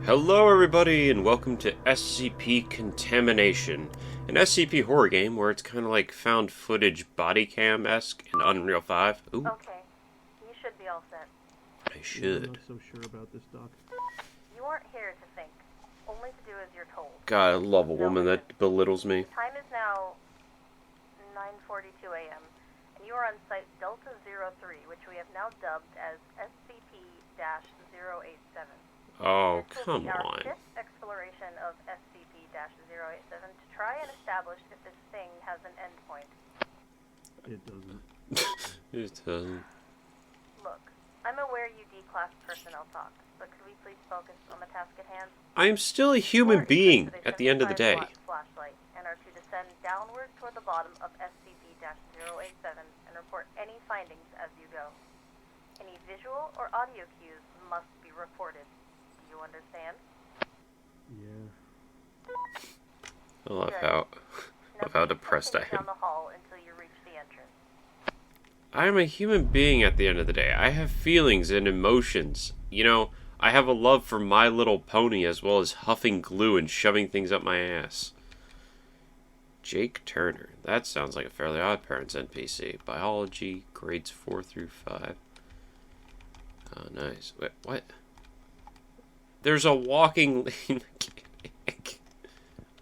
Hello everybody and welcome to SCP Contamination, an SCP horror game where it's kind of like found footage Bodycam-esque in Unreal 5. Ooh. Okay, you should be all set. I should. I'm not so sure about this, Doc. You aren't here to think, only to do as you're told. God, I love a woman that belittles me. Time is now 9:42 a.m., and you are on Site Delta 03, which we have now dubbed as SCP-087. Oh, This will come be our on. fifth exploration of SCP-087 to try and establish if this thing has an endpoint. It doesn't. It doesn't. Look, I'm aware you D-class personnel talk, but could we please focus on the task at hand? I am still a human being at the end of the day. Flashlight and are to descend downward toward the bottom of SCP-087 and report any findings as you go. Any visual or audio cues must be reported. Do you understand? Yeah. I love how depressed I Down am. the hall until you reach the entrance. I am a human being at the end of the day. I have feelings and emotions. You know, I have a love for My Little Pony as well as huffing glue and shoving things up my ass. Jake Turner. That sounds like a Fairly Odd Parents NPC. Biology, grades 4 through 5. Oh, nice. Wait, what? There's a walking mechanic.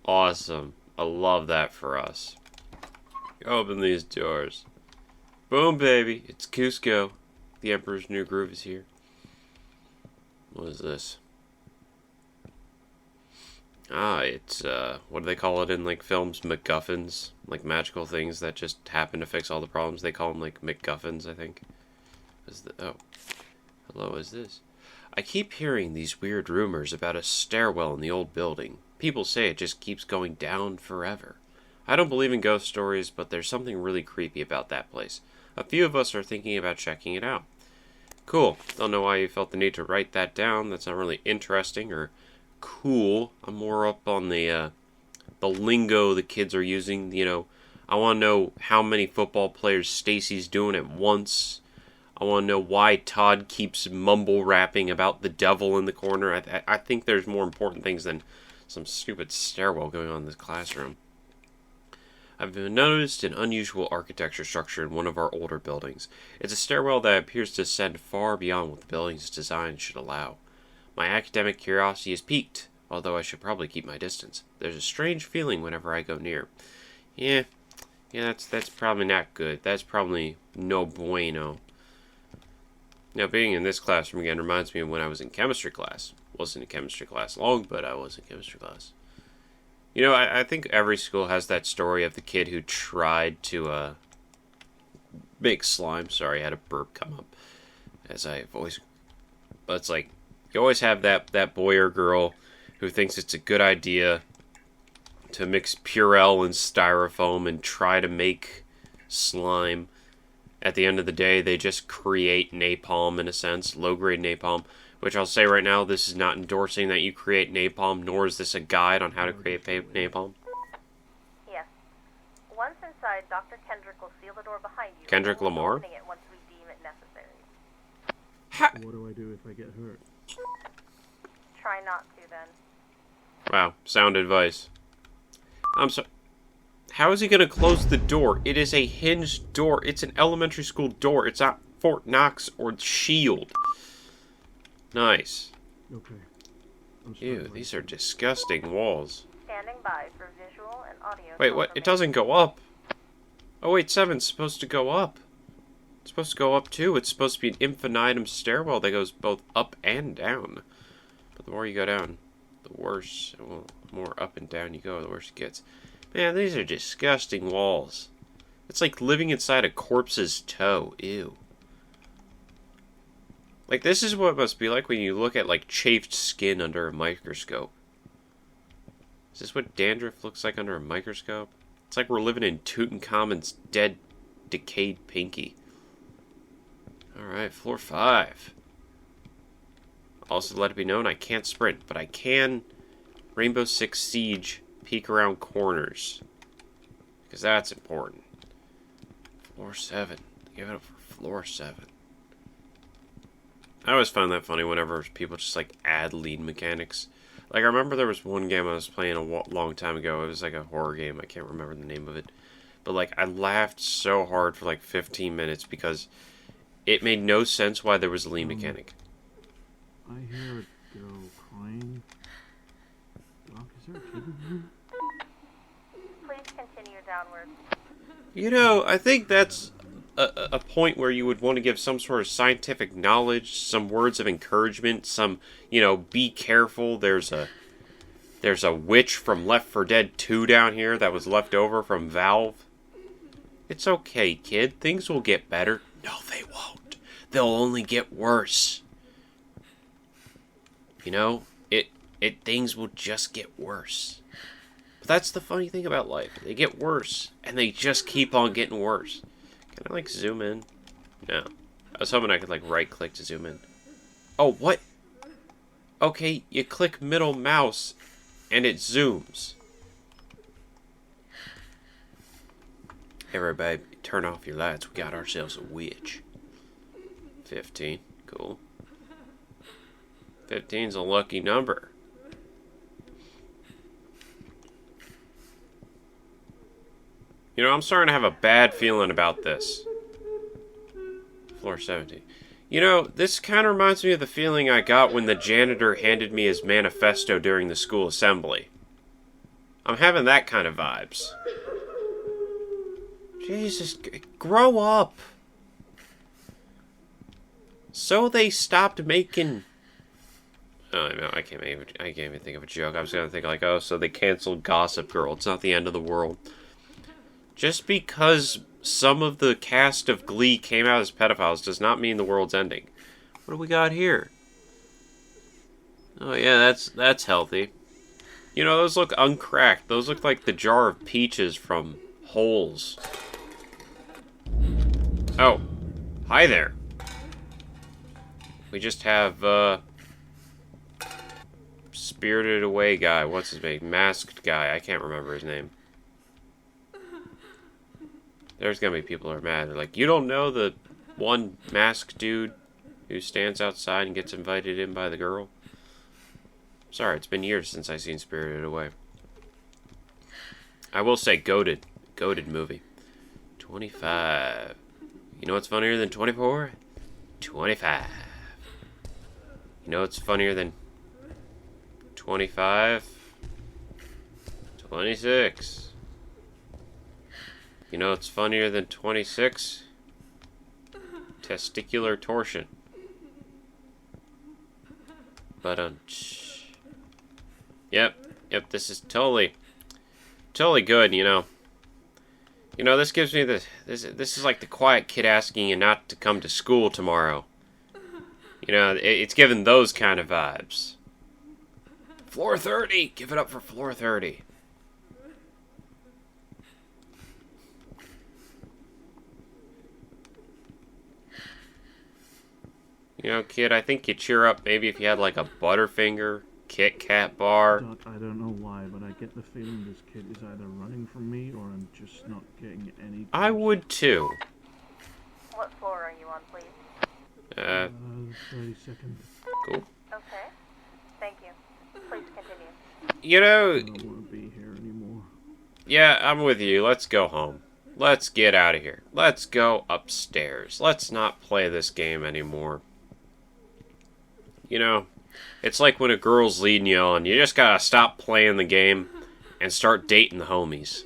Awesome. I love that for us. Open these doors. Boom, baby. It's Cusco. The Emperor's New Groove is here. What is this? Ah, it's, what do they call it in, like, films? MacGuffins? Like, magical things that just happen to fix all the problems. They call them, like, MacGuffins, I think. Oh. Hello, is this? I keep hearing these weird rumors about a stairwell in the old building. People say it just keeps going down forever. I don't believe in ghost stories, but there's something really creepy about that place. A few of us are thinking about checking it out. Cool. Don't know why you felt the need to write that down. That's not really interesting or cool. I'm more up on the lingo the kids are using. You know, I want to know how many football players Stacy's doing at once. I want to know why Todd keeps mumble rapping about the devil in the corner. I think there's more important things than some stupid stairwell going on in this classroom. I've noticed an unusual architecture structure in one of our older buildings. It's a stairwell that appears to ascend far beyond what the building's design should allow. My academic curiosity is piqued, although I should probably keep my distance. There's a strange feeling whenever I go near. Yeah, that's probably not good. That's probably no bueno. Now, being in this classroom again reminds me of when I was in chemistry class. Wasn't in chemistry class long, but I was in chemistry class. You know, I think every school has that story of the kid who tried to make slime. Sorry, I had a burp come up as I voice. But it's like, you always have that boy or girl who thinks it's a good idea to mix Purell and styrofoam and try to make slime. At the end of the day, they just create napalm in a sense, low-grade napalm, which I'll say right now, this is not endorsing that you create napalm, nor is this a guide on how to create napalm. Yes. Once inside, Dr. Kendrick will seal the door behind you. Kendrick Lamar? Opening it once we deem it necessary. What do I do if I get hurt? Try not to, then. Wow, sound advice. I'm sorry. How is he going to close the door? It is a hinged door. It's an elementary school door. It's not Fort Knox or S.H.I.E.L.D. Nice. Okay. Ew, these are disgusting walls. Standing by for visual and audio. Wait, what? It doesn't go up. Oh, wait, 7's supposed to go up. It's supposed to go up, too. It's supposed to be an infinitum stairwell that goes both up and down. But the more you go down, the worse. Well, the more up and down you go, the worse it gets. Man, these are disgusting walls. It's like living inside a corpse's toe. Ew. Like, this is what it must be like when you look at, like, chafed skin under a microscope. Is this what dandruff looks like under a microscope? It's like we're living in Tutankhamun's dead, decayed pinky. Alright, floor 5. Also, let it be known, I can't sprint, but I can Rainbow Six Siege peek around corners. Because that's important. Floor 7. Give it up for floor 7. I always find that funny whenever people just, like, add lead mechanics. Like, I remember there was one game I was playing a long time ago. It was, like, a horror game. I can't remember the name of it. But, like, I laughed so hard for, like, 15 minutes because it made no sense why there was a lead mechanic. I hear a girl crying. Doc, is there a kid in here? Please continue downward. You know, I think that's a point where you would want to give some sort of scientific knowledge, some words of encouragement, some, you know, be careful. There's a witch from Left 4 Dead 2 down here that was left over from Valve. It's okay, kid. Things will get better. No, they won't. They'll only get worse. You know, things will just get worse. But that's the funny thing about life. They get worse, and they just keep on getting worse. Can I, like, zoom in? No. I was hoping I could, like, right-click to zoom in. Oh, what? Okay, you click middle mouse, and it zooms. Everybody, turn off your lights. We got ourselves a witch. 15. Cool. 15's a lucky number. You know, I'm starting to have a bad feeling about this. Floor 70. You know, this kind of reminds me of the feeling I got when the janitor handed me his manifesto during the school assembly. I'm having that kind of vibes. Jesus, grow up. So they stopped making... Oh, no, I can't even think of a joke. I was going to think like, oh, so they canceled Gossip Girl. It's not the end of the world. Just because some of the cast of Glee came out as pedophiles does not mean the world's ending. What do we got here? Oh yeah, that's healthy. You know, those look uncracked. Those look like the jar of peaches from Holes. Oh, hi there. We just have, Spirited Away guy. What's his name? Masked guy. I can't remember his name. There's gonna be people who are mad. They're like, you don't know the one masked dude who stands outside and gets invited in by the girl? Sorry, it's been years since I've seen Spirited Away. I will say, goated movie. 25. You know what's funnier than 24? 25. You know what's funnier than 25? 26. You know what's funnier than 26? Testicular torsion. But Yep, this is totally good, you know. You know, this gives me this is like the quiet kid asking you not to come to school tomorrow. You know, it's giving those kind of vibes. Floor 30! Give it up for floor 30. You know, kid, I think you cheer up maybe if you had like a Butterfinger Kit Kat bar. Doc, I don't know why, but I get the feeling this kid is either running from me or I'm just not getting any... I would too. What floor are you on, please? 32nd. Cool. Okay. Thank you. Please continue. You know... I don't want to be here anymore. Yeah, I'm with you. Let's go home. Let's get out of here. Let's go upstairs. Let's not play this game anymore. You know, it's like when a girl's leading you on. You just gotta stop playing the game and start dating the homies.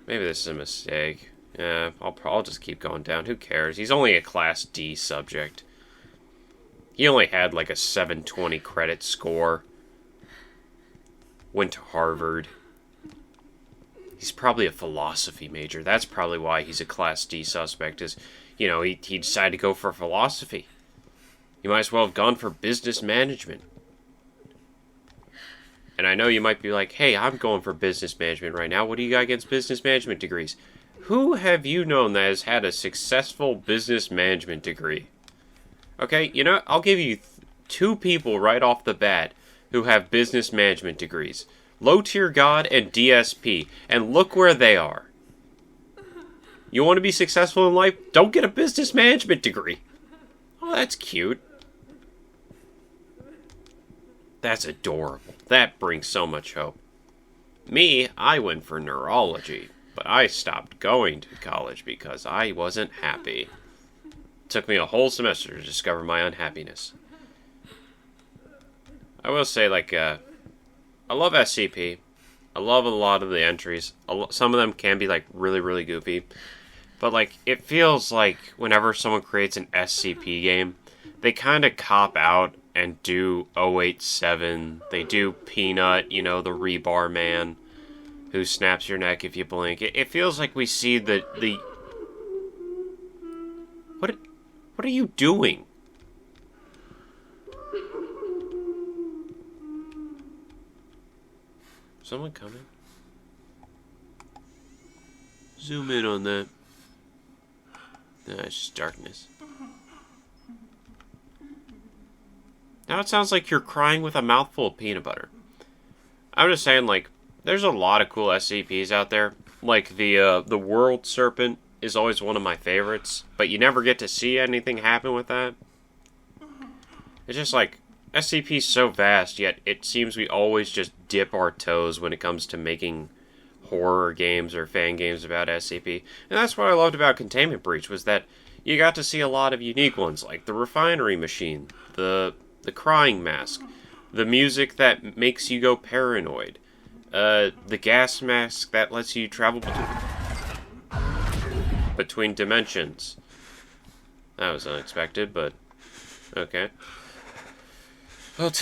Maybe this is a mistake. Yeah, I'll just keep going down. Who cares? He's only a Class D subject. He only had like a 720 credit score. Went to Harvard. He's probably a philosophy major. That's probably why he's a Class D suspect, is, you know, he decided to go for philosophy. You might as well have gone for business management. And I know you might be like, hey, I'm going for business management right now. What do you got against business management degrees? Who have you known that has had a successful business management degree? Okay, you know, I'll give you two people right off the bat who have business management degrees. Low Tier God and DSP. And look where they are. You want to be successful in life? Don't get a business management degree. Oh, that's cute. That's adorable. That brings so much hope. Me, I went for neurology, but I stopped going to college because I wasn't happy. It took me a whole semester to discover my unhappiness. I will say, like, I love SCP. I love a lot of the entries. Some of them can be, like, really, really goofy. But, like, it feels like whenever someone creates an SCP game, they kind of cop out and do 087. They do Peanut, you know, the rebar man who snaps your neck if you blink. It feels like we see the... What are you doing? Someone coming? Zoom in on that. Nah, it's just darkness. Now it sounds like you're crying with a mouthful of peanut butter. I'm just saying, like, there's a lot of cool SCPs out there. Like, the World Serpent is always one of my favorites, but you never get to see anything happen with that. It's just like, SCP's so vast, yet it seems we always just dip our toes when it comes to making horror games or fan games about SCP. And that's what I loved about Containment Breach, was that you got to see a lot of unique ones, like the refinery machine, the crying mask, the music that makes you go paranoid, the gas mask that lets you travel between dimensions. That was unexpected, but okay. Well,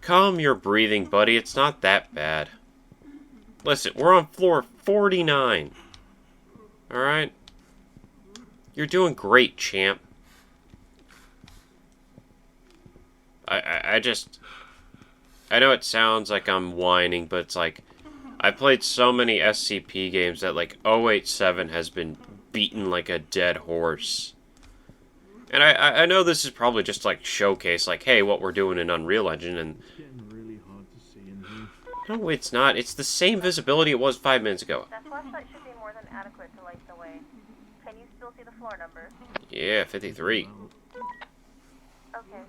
calm your breathing, buddy. It's not that bad. Listen, we're on floor 49. Alright? You're doing great, champ. I know it sounds like I'm whining, but it's like, I played so many SCP games that, like, 087 has been beaten like a dead horse. And I know this is probably just, like, showcase, like, hey, what we're doing in Unreal Engine, and... It's getting really hard to see in here. No, it's not. It's the same visibility it was 5 minutes ago. That flashlight should be more than adequate to light the way. Can you still see the floor numbers? Yeah, 53. Okay.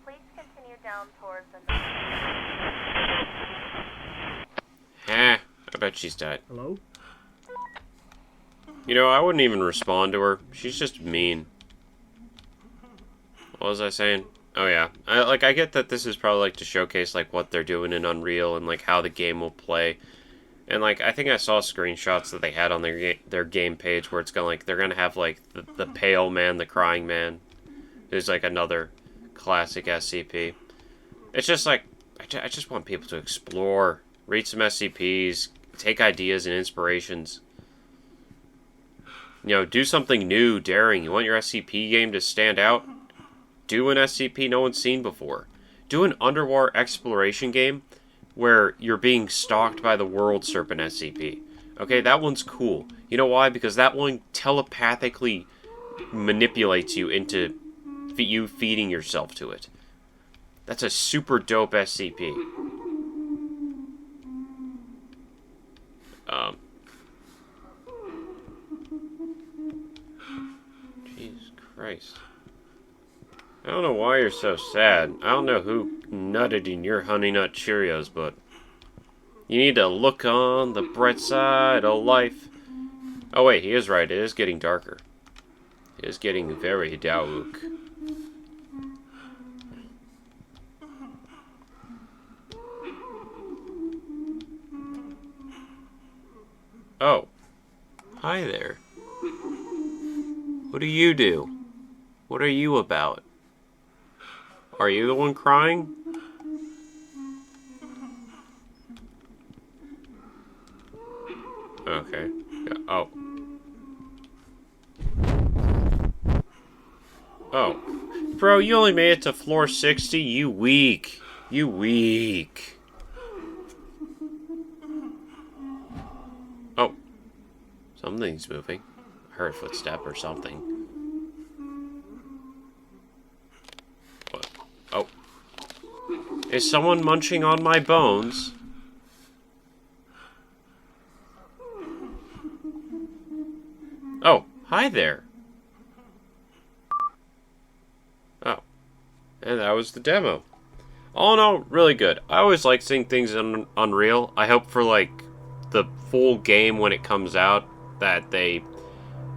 Please continue down towards the... I bet she's dead. Hello? You know, I wouldn't even respond to her. She's just mean. What was I saying? Oh yeah, I get that this is probably like to showcase like what they're doing in Unreal and like how the game will play, and like I think I saw screenshots that they had on their game page where it's gonna like they're gonna have like the pale man, the crying man, who's like another classic SCP. It's just like I just want people to explore, read some SCPs, take ideas and inspirations. You know, do something new, daring. You want your SCP game to stand out? Do an SCP no one's seen before. Do an underwater exploration game where you're being stalked by the World Serpent SCP. Okay, that one's cool. You know why? Because that one telepathically manipulates you into you feeding yourself to it. That's a super dope SCP. Jesus Christ. I don't know why you're so sad. I don't know who nutted in your Honey Nut Cheerios, but you need to look on the bright side of life. Oh wait, he is right. It is getting darker. It is getting very dark. Oh. Hi there. What do you do? What are you about? Are you the one crying? Okay. Yeah. Oh. Oh. Bro, you only made it to floor 60? You weak. You weak. Oh. Something's moving. I heard a footstep or something. What? Oh. Is someone munching on my bones? Hi there. Oh. And that was the demo. All in all, really good. I always like seeing things in Unreal. I hope for, like, the full game when it comes out that they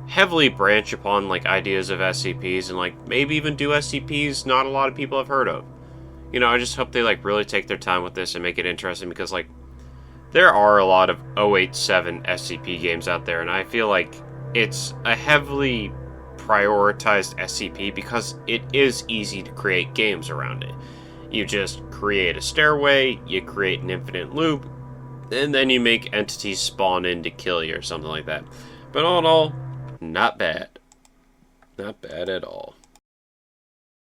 heavily branch upon, like, ideas of SCPs and, like, maybe even do SCPs not a lot of people have heard of. You know, I just hope they, like, really take their time with this and make it interesting because, like, there are a lot of 087 SCP games out there, and I feel like it's a heavily prioritized SCP because it is easy to create games around it. You just create a stairway, you create an infinite loop, and then you make entities spawn in to kill you or something like that. But all in all, not bad. Not bad at all.